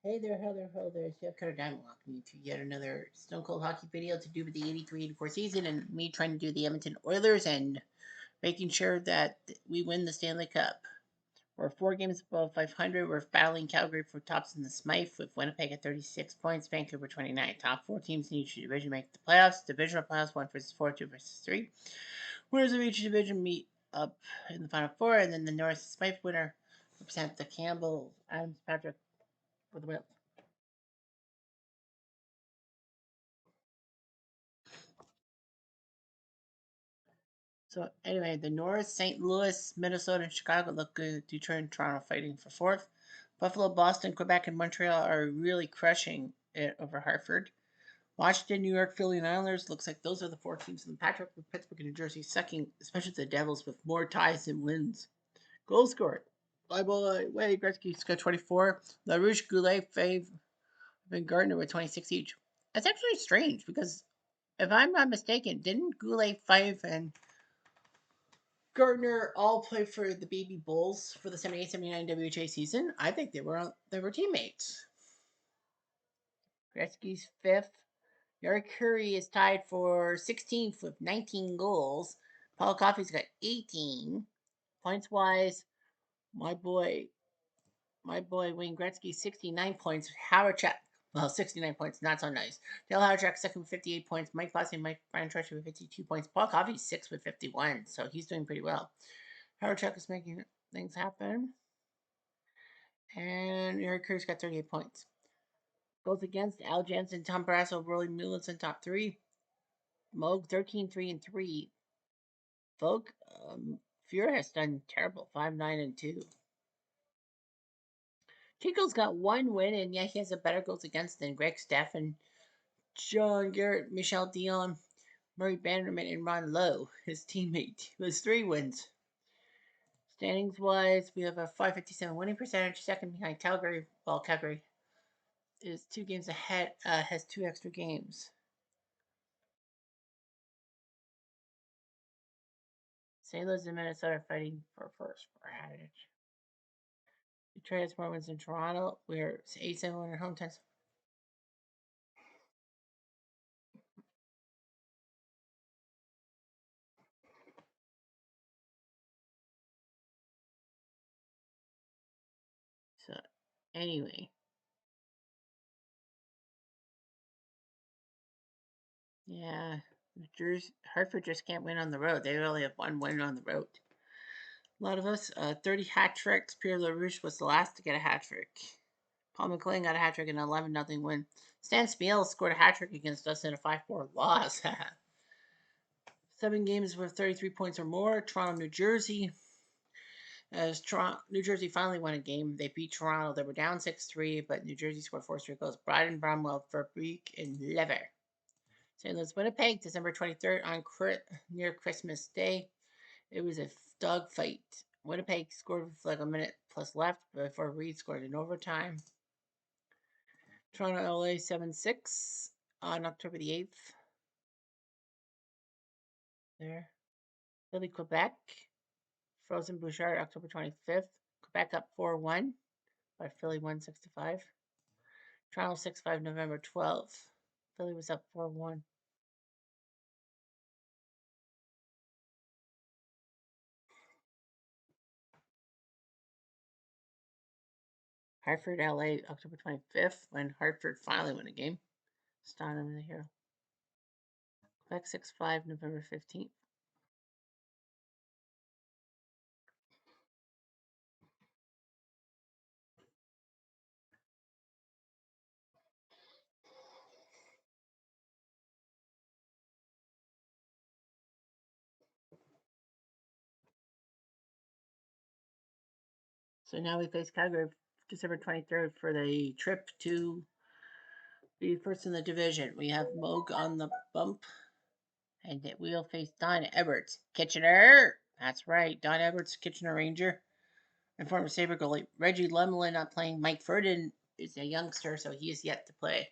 Hey there, hello there. It's Jeff Cutter Diamond welcoming you to yet another Stone Cold Hockey video to do with the 83-84 season and me trying to do the Edmonton Oilers and making sure that we win the Stanley Cup. We're 4 games above 500. We're battling Calgary for tops in the Smythe with Winnipeg at 36 points, Vancouver 29. Top 4 teams in each division make the playoffs. Divisional playoffs 1 versus 4, 2 versus 3. Winners of each division meet up in the final four, and then the North Smythe winner represent the Campbell Adams Patrick for the win. So anyway, the North, St. Louis, Minnesota, and Chicago look good. Detroit and Toronto fighting for fourth. Buffalo, Boston, Quebec, and Montreal are really crushing it over Hartford. Washington, New York, Philly, and Islanders looks like those are the 4 teams in the Patrick with Pittsburgh and New Jersey sucking, especially the Devils with more ties than wins. Goal scored. By Wayne Gretzky's got 24. LaRouche, Goulet, Fave, and Gardner with 26 each. That's actually strange because if I'm not mistaken, didn't Goulet, Fave, and Gardner all play for the Baby Bulls for the 78-79 WHA season? I think they were teammates. Gretzky's fifth. Yari Curry is tied for 16th with 19 goals. Paul Coffey's got 18. Points wise, my boy, my boy Wayne Gretzky 69 points. Howard Check, well, 69 points, not so nice. Dale Howard second with 58 points. Mike Bossy and Mike Brian Treasure with 52 points. Paul Coffey sixth with 51, so he's doing pretty well. Howard Check is making things happen. And Eric Curry's got 38 points. Goes against Al Jansen, Tom Barrasso, Rolly Mullins in top three. Moog 13-3-3. Vogue Fuhrer has done terrible, 5-9-2. Chico's got 1 win, and yeah, he has a better goals against than Greg Steffen, John Garrett, Michel Dion, Murray Bannerman, and Ron Lowe, his teammate, who has 3 wins. Standings wise, we have a 557 winning percentage, second behind Calgary, while Calgary is 2 games ahead, has 2 extra games. St. Louis and Minnesota are fighting for first for advantage. Detroit has more wins than Toronto. We're 8-7 home test. So anyway, yeah, Hartford just can't win on the road. They only have 1 win on the road. A lot of us, 30 hat tricks. Pierre LaRouche was the last to get a hat trick. Paul McLean got a hat trick in an 11-0 win. Stan Spiel scored a hat trick against us in a 5-4 loss. 7 games with 33 points or more. Toronto, New Jersey. As New Jersey finally won a game, they beat Toronto. They were down 6-3, but New Jersey scored 4 straight goals. Bryden, Bromwell, Verbeek, and Lever. St. Louis, Winnipeg, December 23rd on near Christmas Day. It was a dogfight. Winnipeg scored with like a minute plus left before Reed scored in overtime. Toronto, LA 7-6 on October the 8th. There. Philly, Quebec. Frozen Bouchard, October 25th. Quebec up 4-1 by Philly 165. Toronto 6-5, November 12th. Philly was up 4-1. Hartford, LA, October 25th, when Hartford finally won a game. Starting in the hero. Quebec 6-5, November 15th. So now we face Calgary December 23rd for the trip to be first in the division. We have Moog on the bump, and we'll face Don Edwards. Kitchener! That's right, Don Edwards, Kitchener Ranger, and former Sabre goalie. Reggie Lemelin not playing. Mike Ferdin is a youngster, so he is yet to play.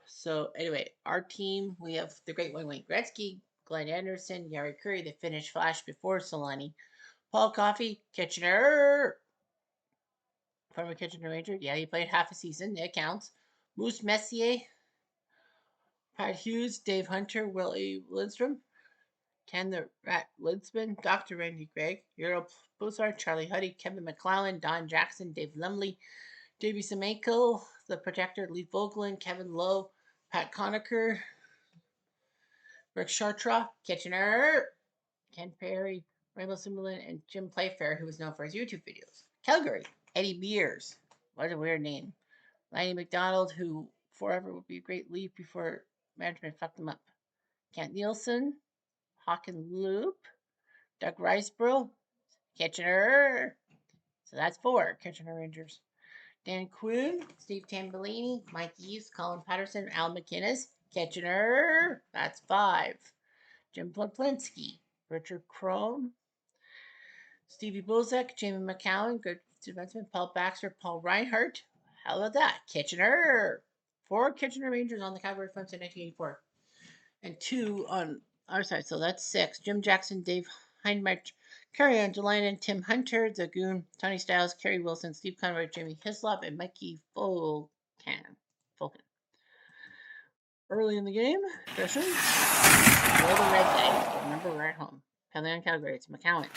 So anyway, our team, we have the great Wayne Gretzky, Glenn Anderson, Yari Curry, the Finnish Flash before Solani, Paul Coffey, Kitchener, Former Kitchener Ranger. Yeah, he played half a season. It counts. Moose Messier, Pat Hughes, Dave Hunter, Willie Lindstrom, Ken the Rat Linsman, Dr. Randy Gregg, Euro Bozart, Charlie Huddy, Kevin McClellan, Don Jackson, Dave Lumley, Davey Semenko, The Protector, Lee Vogelin, Kevin Lowe, Pat Conacher, Rick Chartra, Kitchener, Ken Perry, Rainbow Simmerlin, and Jim Playfair, who was known for his YouTube videos. Calgary, Eddie Beers. What a weird name. Lanny McDonald, who forever would be a great leaf before management fucked him up. Kent Nielsen, Hawken Loop, Doug Riceborough, Kitchener. So that's 4 Kitchener Rangers. Dan Quinn, Steve Tambellini, Mike Eves, Colin Patterson, Al McInnes, Kitchener. That's 5. Jim Pleplinski, Richard Crone, Stevie Bozek, Jamie McCowan, good defenseman, Paul Baxter, Paul Reinhardt. How about that? Kitchener. 4 Kitchener Rangers on the Calgary Flames in 1984. And 2 on our side. So that's 6. Jim Jackson, Dave Heinrich, Kerry Angelainen, Tim Hunter, The Goon, Tony Styles, Kerry Wilson, Steve Conroy, Jamie Hislop, and Mikey Fulcan. Early in the game, Gresham. We're the red guy. Remember, we're at home. Penalty on Calgary. It's McCowan.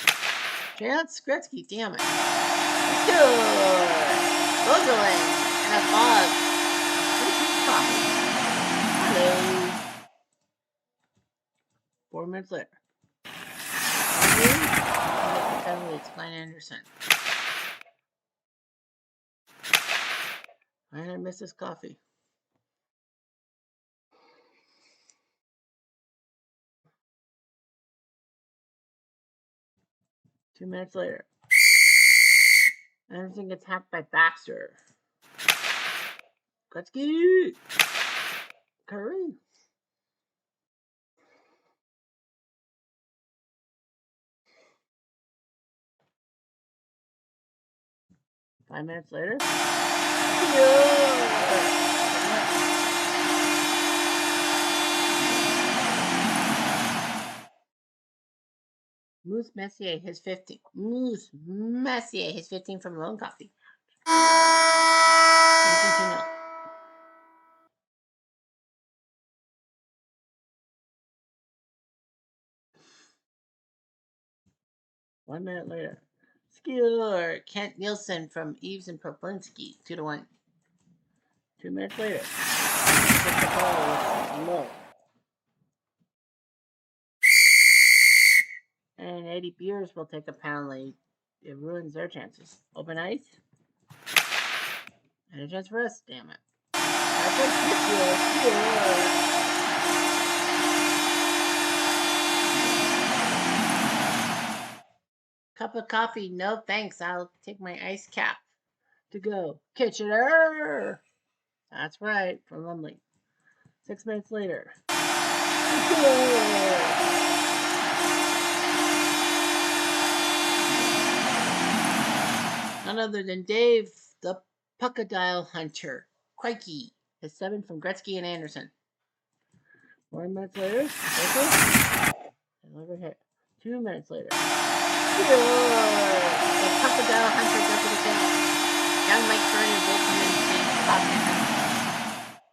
Chance Gretzky, damn it. Score! Vogelin and a fog. Hello. 4 minutes later. It's Glenn Anderson. I miss his coffee. Two minutes later. Anderson gets hacked by Baxter. Gretzky! Curry! Five minutes later. Moose Messier, his 15. Moose Messier, his 15 from Lone Coffee. Continue. One minute later. Skewer, Kent Nielsen from Eves and Poplinski, 2-1. 2 minutes later. Low. And 80 Beers will take a penalty. It ruins their chances. Open ice. And a chance for us, damn it. Cup of coffee, no thanks. I'll take my ice cap to go. Kitchener! That's right, from Lumley. 6 minutes later. None other than Dave, the Puckadile Hunter. Quikey, his 7 from Gretzky and Anderson. 4 minutes later. Another hit. 2 minutes later. The Puckadile Hunter deputy captain. Young Mike Vernon will come in and stop him.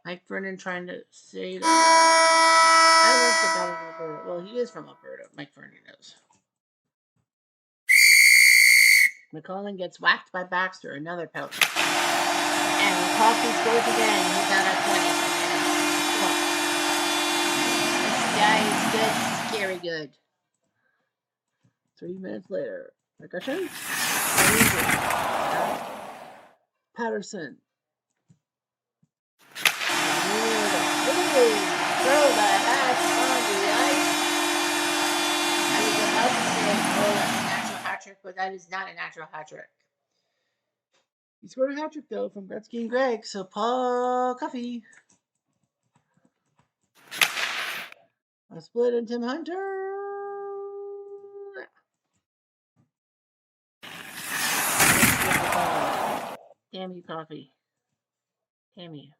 Mike Vernon trying to say that. I love the Battle of Alberta. Well, he is from Alberta. Mike Vernon knows. McCollin gets whacked by Baxter, another penalty. And Coffee scores again. He's out at 20. This guy is good, scary good. 3 minutes later. Percussion. Patterson. Throw the hat on the ice. I was about to say, that's a natural hat trick, but that is not a natural hat trick. He scored a hat trick, though, from Gretzky and Gregg, so Paul Coffey. A split and Tim Hunter. Damn you, Coffee. Damn you.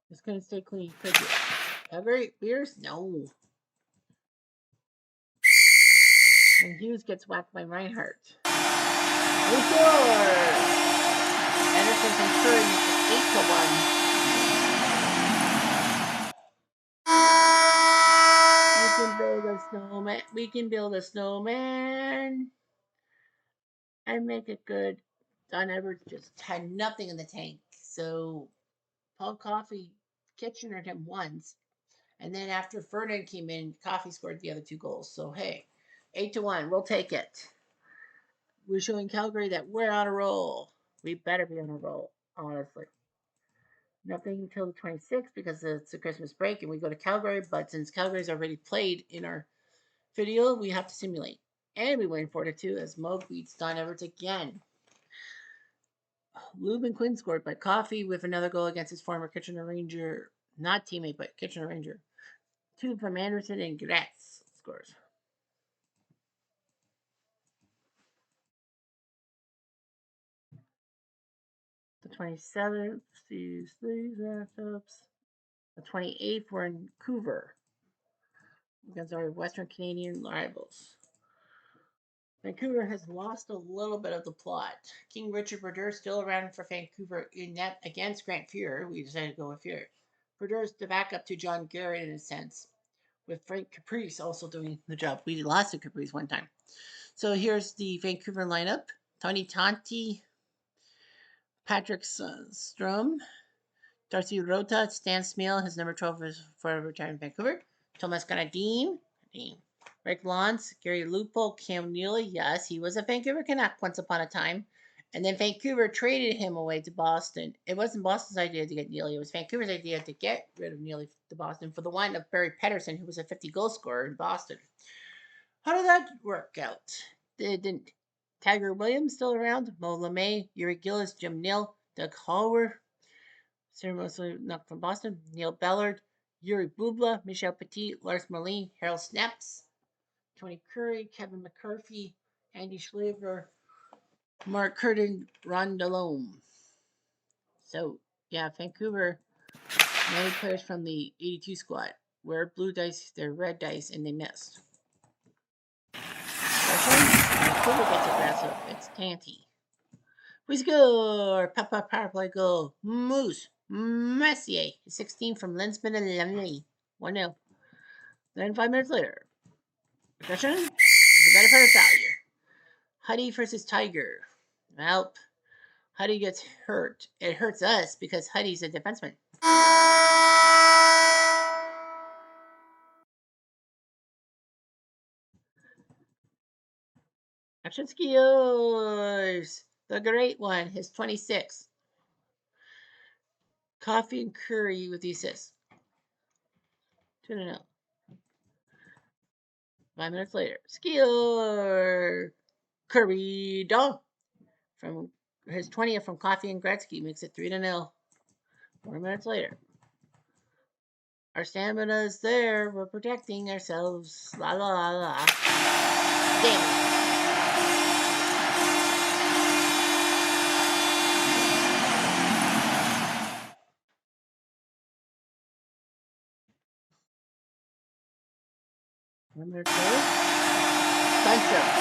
Just gonna stay clean. Could you? Calgary Beers? No. And Hughes gets whacked by Reinhardt. He scores! We can build a snowman and make it good. Don Edwards just had nothing in the tank. So Paul Coffey Kitchenered him once. And then after Ferdinand came in, Coffey scored the other 2 goals. So hey, 8-1. We'll take it. We're showing Calgary that we're on a roll. We better be on a roll, honestly. Nothing until the 26th because it's a Christmas break and we go to Calgary. But since Calgary's already played in our video, we have to simulate. And we win 4-2 as Mo beats Don Everts again. Lubin Quinn scored by Coffey with another goal against his former Kitchener Ranger, not teammate, but Kitchener Ranger. 2 from Anderson and Gratz scores. The 27th, these matchups. The 28th, we're in Vancouver against our Western Canadian rivals. Vancouver has lost a little bit of the plot. King Richard Brodeur still around for Vancouver in net against Grant Fuhr. We decided to go with Fuhr. Brodeur's the backup to John Garrett in a sense, with Frank Caprice also doing the job. We lost to Caprice one time. So here's the Vancouver lineup. Tony Tonti, Patrick Strom, Darcy Rota, Stan Smale, his number 12 is for retired in Vancouver. Thomas Grenadine, Rick Lawns, Gary Lupo, Cam Neely. Yes, he was a Vancouver Canuck once upon a time. And then Vancouver traded him away to Boston. It wasn't Boston's idea to get Neely. It was Vancouver's idea to get rid of Neely to Boston for the one of Barry Pedersen, who was a 50-goal scorer in Boston. How did that work out? It didn't. Tiger Williams still around. Mo LeMay, Yuri Gillis, Jim Nill, Doug Hallworth, mostly not from Boston. Neil Bellard, Yuri Bubla, Michel Petit, Lars Moline, Harold Snaps, Tony Curry, Kevin McCarthy, Andy Schlever, Mark Curtin, Ron Delhomme. So, yeah, Vancouver, many players from the 82 squad. We're blue dice, they're red dice, and they missed. Vancouver gets aggressive. It's Tanty. We score! Papa power play goal. Moose. Messier. 16 from Lensman and Lemley. 1-0. Then 5 minutes later. Percussion is a better pair of failure. Huddy versus Tiger. Well, Huddy gets hurt. It hurts us because Huddy's a defenseman. Action skills. The great one. His 26. Coffey and Curry with the assist. 2-0. 5 minutes later. Skill Curry Dog from his 20th from Coffey and Gretzky makes it 3-0. 4 minutes later. Our stamina is there. We're protecting ourselves. La la la la. Damn it. Number 2. Sunshine.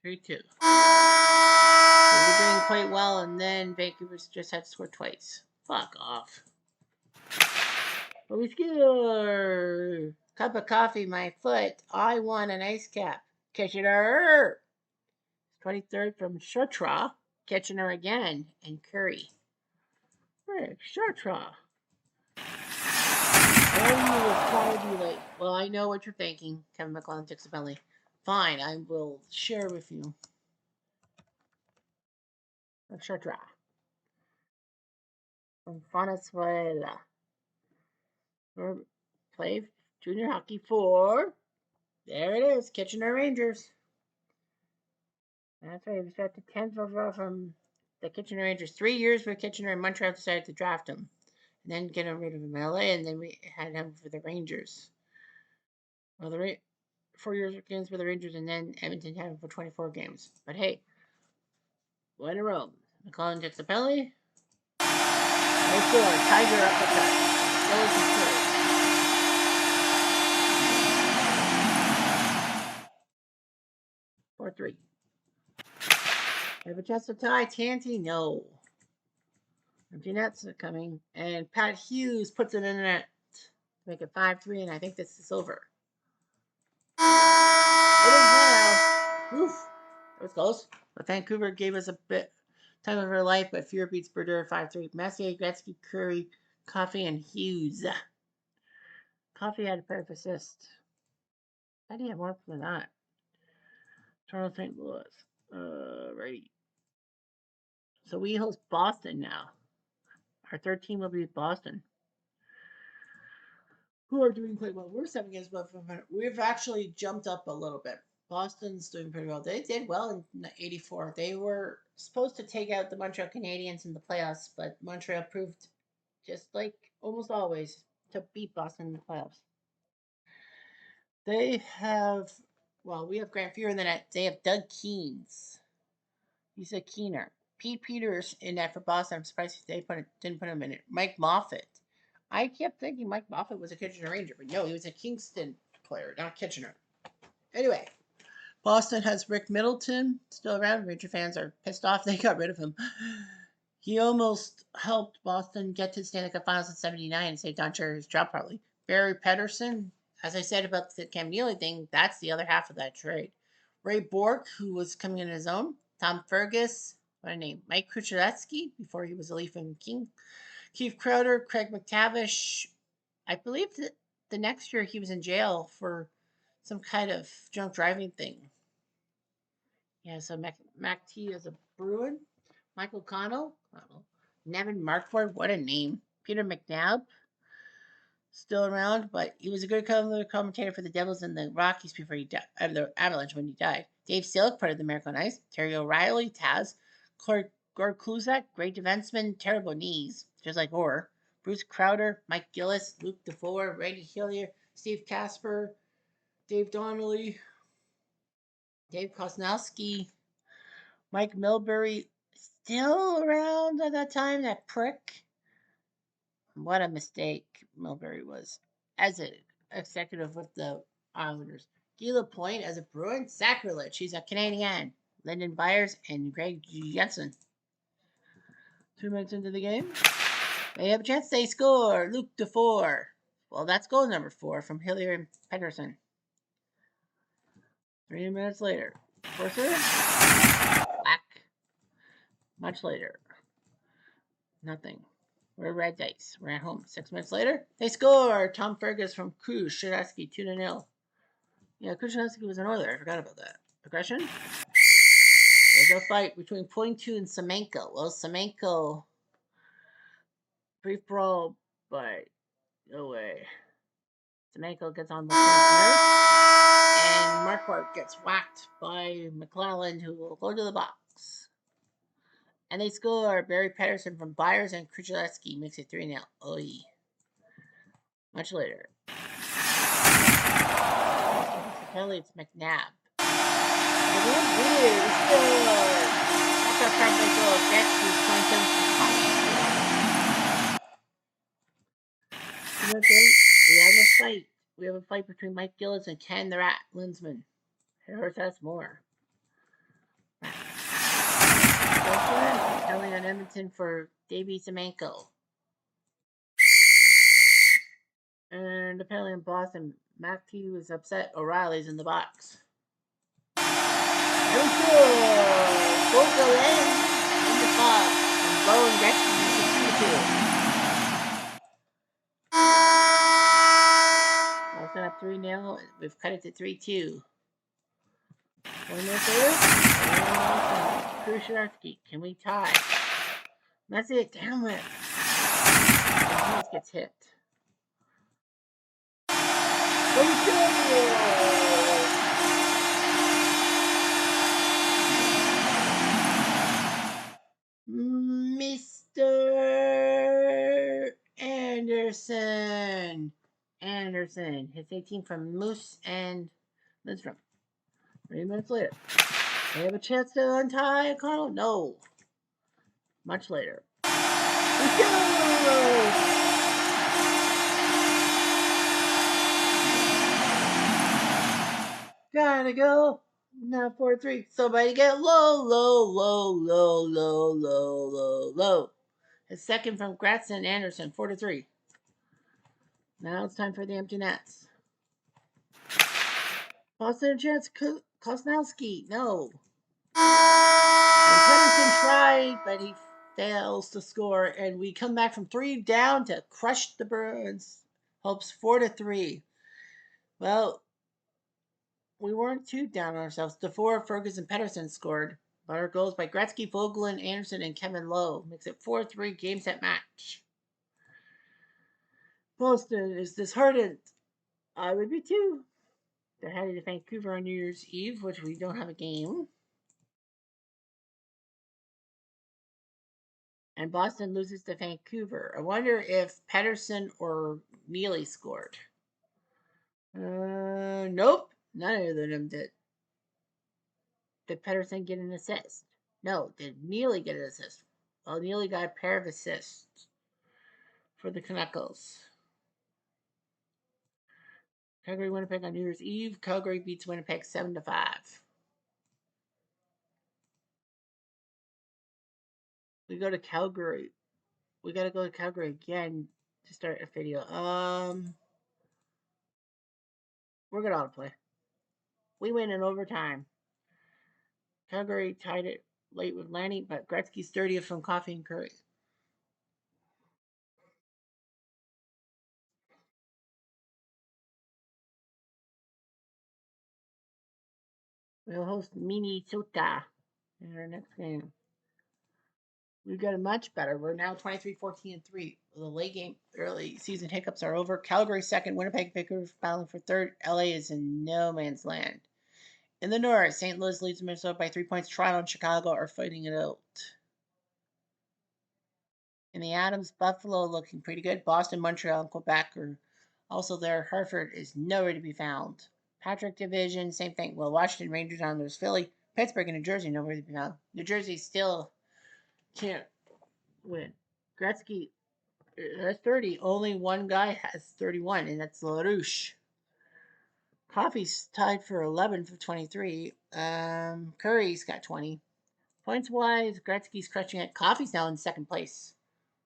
3-2. 3-2. So we're doing quite well, and then Vancouver just had to score twice. Fuck off. But we score. Cup of coffee, my foot. I want an ice cap. Kitchener. 23rd from Shutra. Kitchener again. And Curry. Rick Shutra. Then you will probably be like, well, I know what you're thinking. Kevin McClellan takes a belly. Fine, I will share with you. Shutra. From Venezuela. Play junior hockey for. There it is, Kitchener Rangers. That's right, he was drafted 10th overall from the Kitchener Rangers. 3 years with Kitchener, and Montreal decided to draft him. And then get rid of him in LA, and then we had him for the Rangers. Well, 4 years games for the Rangers, and then Edmonton had him for 24 games. But hey, one in a row. McClellan takes the penalty. No score. Tiger up the cut. Gillis is third. 4-3. We have a chance to tie. Tanty? No. Empty nets are coming. And Pat Hughes puts it in the net to make it 5-3, and I think this is over. It is now. Oof. That was close. But Vancouver gave us a bit time of her life, but Fear beats Brodeur 5-3. Messier, Gretzky, Curry, Coffey, and Hughes. Coffey had a pair of assists. I didn't have more than that. Toronto St. Louis. Righty. So we host Boston now. Our third team will be Boston, who are doing quite well. We're 7 games. We've actually jumped up a little bit. Boston's doing pretty well. They did well in '84. They were supposed to take out the Montreal Canadiens in the playoffs, but Montreal proved, just like almost always, to beat Boston in the playoffs. They have, well, we have Grant Fuhr in the net. They have Doug Keens. He's a keener. Pete Peters in net for Boston. I'm surprised they didn't put him in it. Mike Moffat. I kept thinking Mike Moffat was a Kitchener Ranger, but no, he was a Kingston player, not Kitchener. Anyway, Boston has Rick Middleton still around. Ranger fans are pissed off they got rid of him. He almost helped Boston get to the Stanley Cup Finals in '79 and saved Don Cherry's job probably. Barry Pedersen, as I said about the Cam Neely thing, that's the other half of that trade. Ray Bourque, who was coming in his own. Tom Fergus, what a name. Mike Krzyzewski, before he was a Leaf and King. Keith Crowder, Craig McTavish. I believe that the next year he was in jail for some kind of drunk driving thing. Yeah, so Mac T is a Bruin. Michael Connell. Nevin Markford, what a name. Peter McNabb, still around, but he was a good commentator for the Devils and the Rockies before he died, the Avalanche when he died. Dave Silk, part of the American Ice. Terry O'Reilly, Taz. Gord Kluzak, great defenseman, terrible knees, just like Orr. Bruce Crowder, Mike Gillis, Luke DeFore, Randy Hillier, Steve Casper, Dave Donnelly, Dave Kosnowski, Mike Milbury, still around at that time, that prick. What a mistake Milbury was as an executive with the Islanders. Guy Lapointe as a Bruin, sacrilege. He's a Canadian. Lyndon Byers and Greg Jensen. 2 minutes into the game. They have a chance. They score. Luke DeFore. Well, that's goal number 4 from Hillier and Pedersen. 3 minutes later. Forcer. Whack. Much later. Nothing. We're red dice. We're at home. 6 minutes later, they score. Tom Fergus from Krzyzewski, 2-0. Yeah, Krzyzewski was an Oiler. I forgot about that. Aggression. There's a fight between Pointu and Semenko. Well, Semenko, brief brawl, but no way. Semenko gets on the nerve, and Marquardt gets whacked by McClelland, who will go to the box. And they score. Barry Pedersen from Byers and Krzyzewski makes it 3-0. Oy. Much later. Apparently it's McNabb. Weird. We have a fight between Mike Gillis and Ken the Rat Linsman. It hurts us more. Penalty on Edmonton for Davey Semenko. And the penalty in Boston. Mac T was upset. O'Reilly's in the box. And Bourque in the box. And Bowen Gretzky 2-2. Boston up 3-0. We've cut it to 3-2. 1 minute later. Krzyzewski. Can we tie? That's it. Damn it. He gets hit. Mr. Anderson hits 18 from Moose and Lindstrom. 3 minutes later. They have a chance to untie O'Connell? No. Much later. Gotta go. Now 4-3. Somebody get low. A second from Gratson and Anderson, 4-3. Now it's time for the empty nets. Boston chance Kosnowski, no. And Pedersen tried, but he fails to score, and we come back from 3 down to crush the Bruins. Hopes 4-3. Well, we weren't too down on ourselves. DeFore, Ferguson, Pedersen scored, but our goals by Gretzky, Vogelin, Anderson, and Kevin Lowe makes it 4-3 game set match. Boston is disheartened. I would be too. They're headed to Vancouver on New Year's Eve, which we don't have a game. And Boston loses to Vancouver. I wonder if Pedersen or Neely scored. Nope. None of them did. Did Pedersen get an assist? No. Did Neely get an assist? Well, Neely got a pair of assists for the Canucks. Calgary, Winnipeg on New Year's Eve. Calgary beats Winnipeg 7-5. We go to Calgary. We gotta go to Calgary again to start a video. We're gonna auto play. We win in overtime. Calgary tied it late with Lanny, but Gretzky's 30th from Coffee and Curry. We'll host Minnesota in our next game. We've got it much better. We're now 23-14-3. The late game, early season hiccups are over. Calgary second, Winnipeg Vancouver battling for third. LA is in no man's land. In the North, St. Louis leads Minnesota by 3 points. Toronto and Chicago are fighting it out. In the Adams, Buffalo looking pretty good. Boston, Montreal, and Quebec are also there. Hartford is nowhere to be found. Patrick Division, same thing. Well, Washington, Rangers, Islanders, Philly, Pittsburgh, and New Jersey nowhere to be found. New Jersey still can't win. Gretzky has 30. Only one guy has 31, and that's LaRouche. Coffee's tied for 11 for 23. Curry's got 20. Points wise, Gretzky's crushing it. Coffee's now in second place.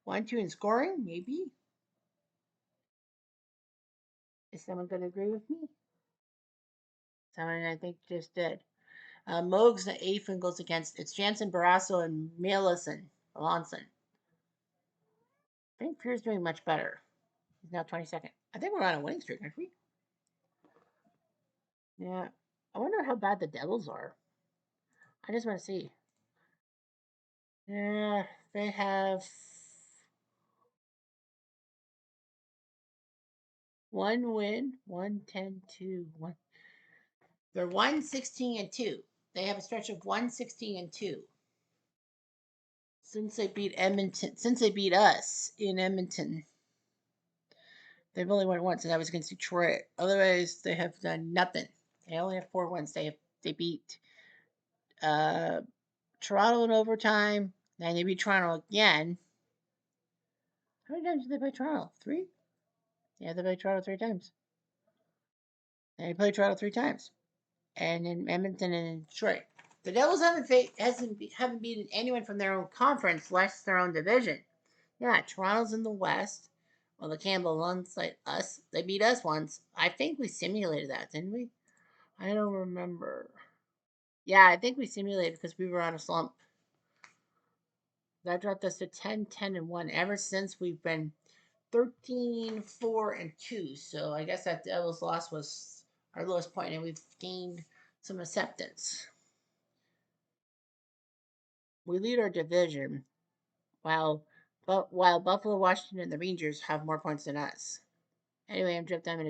1-2 in scoring, maybe. Is someone going to agree with me? Someone I think just did. Moog's the eighth and goes against. It's Jansen, Barrasso, and Melanson. I think Pierre's doing much better. He's now 22nd. I think we're on a winning streak, aren't we? Yeah. I wonder how bad the Devils are. I just want to see. Yeah, they have one win, 1-10-2. They're 1-16-2. They have a stretch of 1-16-2 since they beat Edmonton. Since they beat us in Edmonton, they've only won once, and that was against Detroit. Otherwise, they have done nothing. They only have 4 wins. They beat Toronto in overtime. Then they beat Toronto again. How many times did they play Toronto? 3? Yeah, they played Toronto 3 times. They played Toronto 3 times. And in Edmonton and in Detroit. The Devils haven't beaten anyone from their own conference, less their own division. Yeah, Toronto's in the West. Well, the Campbell ones, like us, they beat us once. I think we simulated that, didn't we? I don't remember. Yeah, I think we simulated because we were on a slump. That dropped us to 10-10-1. Ever since we've been 13-4-2. So I guess that Devils loss was our lowest point, and we've gained some acceptance. We lead our division, while Buffalo, Washington, and the Rangers have more points than us. Anyway, I'm Jeff Diamond.